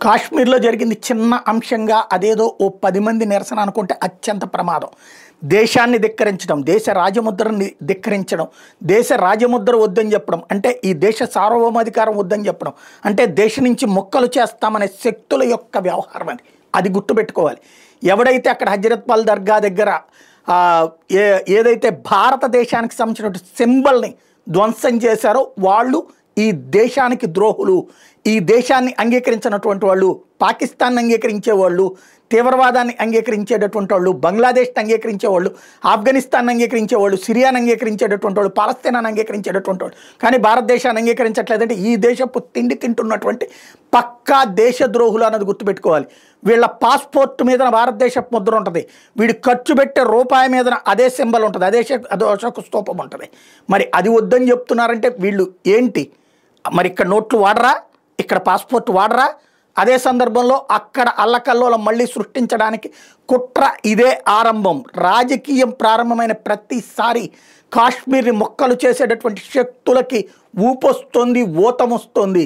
కాశ్మీర్లో జరిగింది చిన్న అంశంగా అదేదో ఓ 10 మంది నిరసన అనుకుంటే అత్యంత ప్రమాదం. దేశాన్ని ధిక్కరించడం, దేశ రాజముద్రని ధిక్కరించడం, దేశ రాజముద్ర వద్దని చెప్పడం, అంటే ఈ దేశ సార్వభౌమాధికారం వద్దని చెప్పడం, అంటే దేశం నుంచి ముక్కలు చేస్తామనే శక్తుల యొక్క వ్యవహారం అది. అది గుర్తుపెట్టుకోవాలి. ఎవడైతే అక్కడ హజరత్ బల్ దర్గా దగ్గర ఏదైతే భారతదేశానికి సంబంధించిన సింబల్ని ధ్వంసం చేశారో వాళ్ళు ఈ దేశానికి ద్రోహులు, ఈ దేశాన్ని అంగీకరించినటువంటి వాళ్ళు, పాకిస్తాన్ని అంగీకరించే వాళ్ళు, తీవ్రవాదాన్ని అంగీకరించేటటువంటి వాళ్ళు, బంగ్లాదేశ్ని అంగీకరించేవాళ్ళు, ఆఫ్ఘనిస్తాన్ అంగీకరించేవాళ్ళు, సిరియాని అంగీకరించేటటువంటి వాళ్ళు, పాలస్తీనాన్ని అంగీకరించేటటువంటి వాళ్ళు. కానీ భారతదేశాన్ని అంగీకరించట్లేదంటే ఈ దేశపు తిండి తింటున్నటువంటి పక్కా దేశద్రోహులు అన్నది గుర్తుపెట్టుకోవాలి. వీళ్ళ పాస్పోర్ట్ మీద భారతదేశపు ముద్ర ఉంటుంది, వీడు ఖర్చు పెట్టే రూపాయి మీద అదే సింబల్ ఉంటుంది, అదే అశోక స్తూపం ఉంటుంది. మరి అది వద్దని చెప్తున్నారంటే వీళ్ళు ఏంటి? మరి ఇక్కడ నోట్లు వాడరా, ఇక్కడ పాస్పోర్ట్ వాడరా? అదే సందర్భంలో అక్కడ అల్లకల్లోలం మళ్ళీ సృష్టించడానికి కుట్ర ఇదే ఆరంభం. రాజకీయం ప్రారంభమైన ప్రతిసారి కాశ్మీర్ని మొక్కలు చేసేటటువంటి శక్తులకి ఊపొస్తుంది, ఊతమొస్తుంది.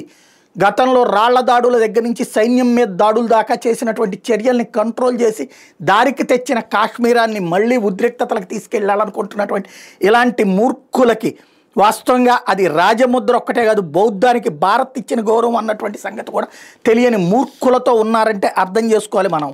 గతంలో రాళ్ల దాడుల దగ్గర నుంచి సైన్యం మీద దాడుల దాకా చేసినటువంటి చర్యల్ని కంట్రోల్ చేసి దారికి తెచ్చిన కాశ్మీరాన్ని మళ్ళీ ఉద్రిక్తతలకు తీసుకెళ్లాలనుకుంటున్నటువంటి ఇలాంటి మూర్ఖులకి వాస్తవంగా అది రాజముద్ర ఒక్కటే కాదు, బౌద్ధానికి భారత్ ఇచ్చిన గౌరవం అన్నటువంటి సంగతి కూడా తెలియని మూర్ఖులతో ఉన్నారంటే అర్థం చేసుకోవాలి మనం.